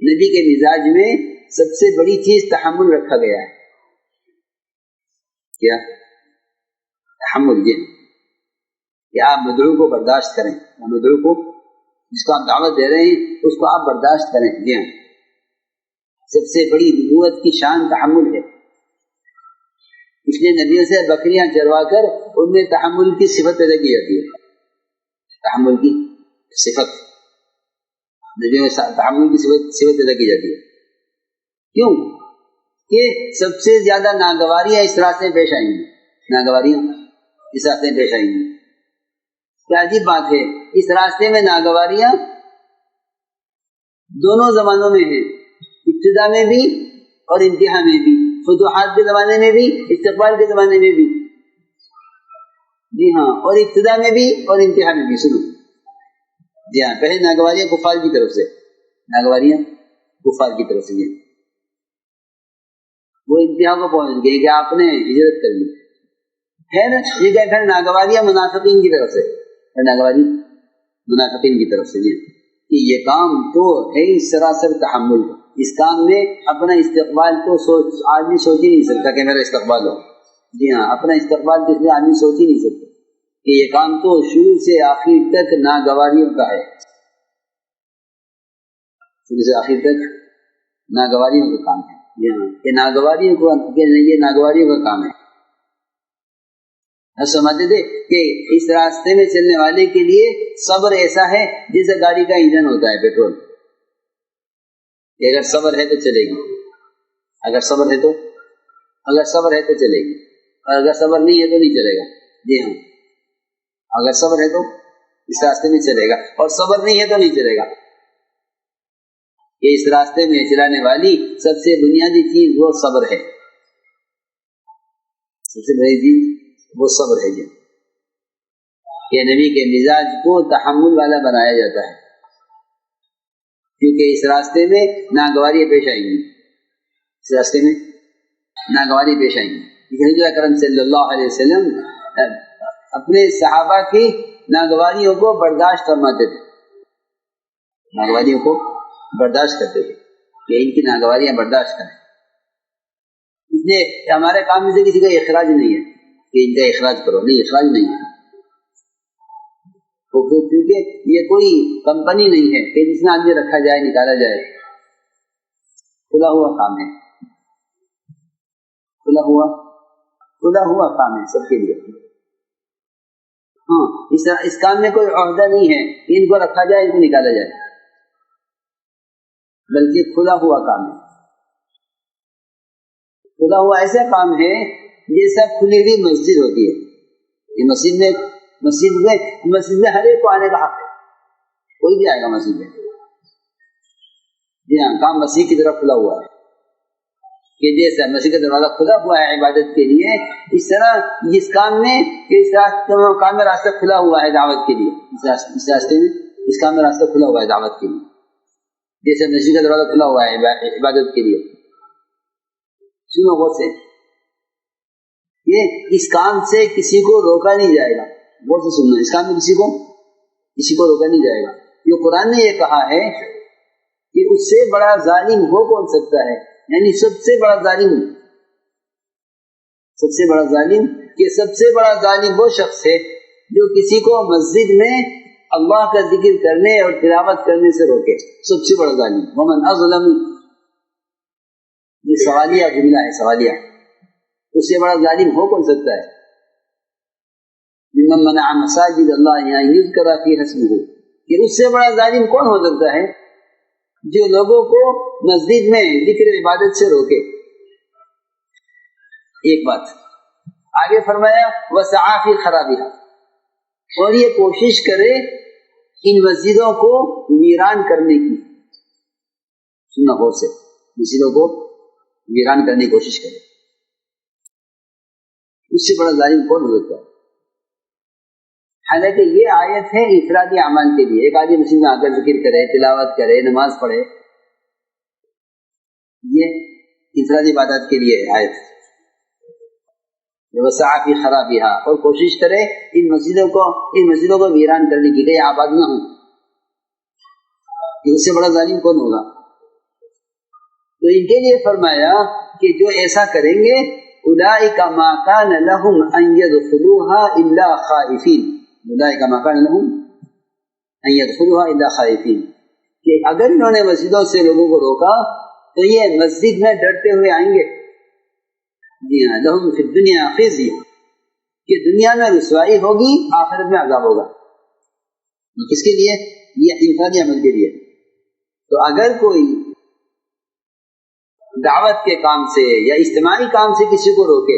نبی کے مزاج میں سب سے بڑی چیز تحمل رکھا گیا ہے. کیا تحمل؟ یہ کہ آپ مدعو کو برداشت کریں، مدعو کو جس کو آپ دعوت دے رہے ہیں اس کو آپ برداشت کریں. جی ہاں، سب سے بڑی نبوت کی شان تحمل ہے. اس لیے نبیوں سے بکریاں چروا کر ان میں تحمل کی صفت پیدا کی جاتی ہے. تحمل کی صفت نبیوں میں تحمل کی صفت پیدا کی جاتی ہے. کیوں؟ کہ سب سے زیادہ ناگواریاں اس راستے میں پیش آئیں گی. ناگواریاں اس راستے میں پیش آئیں گی. کیا عجیب بات ہے، اس راستے میں ناگواریاں دونوں زمانوں میں ہیں، ابتدا میں بھی اور انتہا میں بھی، فتوحات کے زمانے میں بھی، استقبال کے زمانے میں بھی. جی ہاں، اور ابتدا میں بھی اور انتہا میں بھی. سنو، جی ہاں، پہلے ناگواریاں کفار کی طرف سے، ناگواریاں کفار کی طرف سے یہ وہ انتہا کو پہنچ گئی کہ آپ نے ہجرت کر لی. پھر ناگواریاں منافقین کی طرف سے، ناگواری منافقین کی طرف سے یہ کہ یہ کام تو ہے ہی سراسر تحمل. اس کام میں اپنا استقبال تو آدمی سوچ ہی نہیں سکتا کہ میرا استقبال ہو. جی ہاں، اپنا استقبال تو اس میں آدمی سوچ ہی نہیں سکتا کہ یہ کام تو شروع سے آخر تک ناگواریوں کا ہے. شروع سے آخر تک ناگواریوں کا کام ہے. جی ہاں، یہ ناگواریوں کا کام ہے. سمجھتے تھے کہ اس راستے میں چلنے والے کے لیے صبر ایسا ہے جیسے گاڑی کا انجن ہوتا ہے پیٹرول. کہ اگر صبر ہے تو چلے گی، اگر صبر ہے تو چلے گی، اور اگر صبر نہیں ہے تو نہیں چلے گا. جی ہاں، اگر صبر ہے تو اس راستے میں چلے گا، اور صبر نہیں ہے تو نہیں چلے گا. کہ اس راستے میں چلانے والی سب سے بنیادی چیز وہ صبر ہے. سب سے بڑی چیز وہ صبر ہے. جی کہ نبی کے مزاج کو تحمل والا بنایا جاتا ہے، کیونکہ اس راستے میں ناگواریاں پیش آئیں گی. اس راستے میں ناگواریاں پیش آئیں گی. حضور اکرم صلی اللہ علیہ وسلم اپنے صحابہ کی ناگواریوں کو برداشت فرماتے تھے، ناگواریوں کو برداشت کرتے تھے کہ ان کی ناگواریاں برداشت کریں. اس لیے ہمارے کام میں سے کسی کا اخراج نہیں ہے کہ ان کا اخراج کرو، نہیں، اخراج نہیں ہے. کیونکہ یہ کوئی کمپنی نہیں ہے کہ جس میں آدمی رکھا جائے نکالا جائے. کھلا ہوا کام ہے، کھلا ہوا کام ہے سب کے لیے. ہاں، اس کام میں کوئی عہدہ نہیں ہے کہ ان کو رکھا جائے، ان کو نکالا جائے، بلکہ کھلا ہوا کام ہے. کھلا ہوا ایسا کام ہے جیسا کھلی ہوئی مسجد ہوتی ہے. یہ مسجد میں ہر ایک کو آنے کا حق ہے، کوئی بھی آئے گا مسجد میں. جی ہاں، کام مسیح کی طرف کھلا ہوا ہے کہ جیسا مسیح کا دروازہ کھلا ہوا ہے عبادت کے لیے، اس طرح اس کام میں کام میں راستہ کھلا ہوا ہے دعوت کے لیے. اس راستے میں اس کام میں راستہ کھلا ہوا ہے دعوت کے لیے، جیسے مسیح کا دروازہ کھلا ہوا ہے عبادت کے لیے. سنو غور سے، یہ اس کام سے کسی کو روکا نہیں جائے گا. غور سے سننا، اس کام میں کسی کو روکا نہیں جائے گا. یہ قرآن نے یہ کہا ہے کہ اس سے بڑا ظالم ہو کون سکتا ہے، یعنی سب سے بڑا ظالم کہ سب سے بڑا ظالم وہ شخص ہے جو کسی کو مسجد میں اللہ کا ذکر کرنے اور تلاوت کرنے سے روکے. سب سے بڑا ظالم. ومن اظلم، یہ سوالیہ جملہ ہے، سوالیہ. اس سے بڑا ظالم ہو کون سکتا ہے؟ ممن منع مساجد اللہ ان یذکر فیہا اسمہ، کہ اس سے بڑا ظالم کون ہو سکتا ہے جو لوگوں کو مسجد میں ذکر عبادت سے روکے. ایک بات آگے فرمایا وسعی فی خرابها، اور یہ کوشش کرے ان مسجدوں کو ویران کرنے کی. سننا غور سے، مسجدوں کو ویران کرنے کی کوشش کرے. اس سے بڑا ظالم کون ہو سکتا ہے؟ حالانکہ یہ آیت ہے افرادی اعمال کے لیے. ایک آدمی مسجد میں آ کر ذکر کرے، تلاوت کرے، نماز پڑھے، یہ افرادی عبادات کے لیے آیت. وسعی فی خرابها، اور کوشش کرے ان مسجدوں کو ویران کرنے کی، کہ آباد نہ ہوں. اس سے بڑا ظالم کون ہوگا؟ تو ان کے لیے فرمایا کہ جو ایسا کریں گے اولئک ما کان لهم ان يدخلوها الا خائفین، اولئک ما کان لهم ان يدخلوها الا خائفین، کہ اگر انہوں نے مسجدوں سے لوگوں کو روکا تو یہ مسجد میں ڈرتے ہوئے آئیں گے. جی ہاں، لهم فی الدنیا خزی، کہ دنیا میں رسوائی ہوگی، آخرت میں عذاب ہوگا. کس کے لیے؟ یہ انفرادی عمل کے لیے. تو اگر کوئی دعوت کے کام سے یا اجتماعی کام سے کسی کو روکے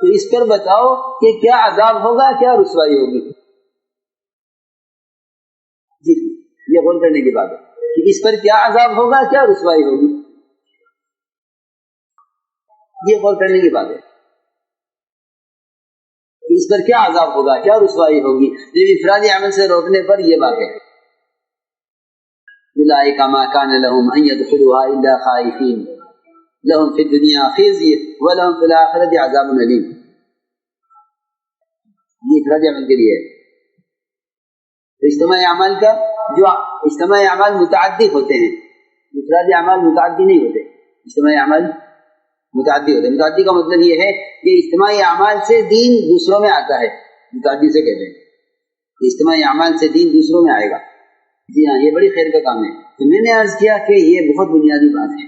تو اس پر بتاؤ کہ کیا عذاب ہوگا، کیا رسوائی ہوگی. جی یہ غور کرنے کی بات ہے کہ اس پر کیا عذاب ہوگا، کیا رسوائی ہوگی. یہ غور کرنے کی بات ہے کہ اس پر کیا عذاب ہوگا، کیا رسوائی ہوگی. جب انفرادی عمل سے روکنے پر یہ بات ہے اولئک ما کان لهم ان يدخلوها الا خائفین لهم فی الدنیا خزی ولهم فی الآخرۃ عذاب علیم. یہ انفرادی عمل کے لیے ہے. تو اجتماعی اعمال کا جو اجتماعی اعمال متعدی ہوتے ہیں، انفرادی اعمال متعدی نہیں ہوتے، اجتماعی اعمال متعدی ہوتے ہیں. متعدی کا مطلب یہ ہے کہ اجتماعی اعمال سے دین دوسروں میں آتا ہے، متعدی سے کہتے ہیں اجتماعی اعمال سے دین دوسروں میں آئے گا. جی ہاں، یہ بڑی خیر کا کام ہے. تو میں نے عرض کیا کہ یہ بہت بنیادی بات ہے.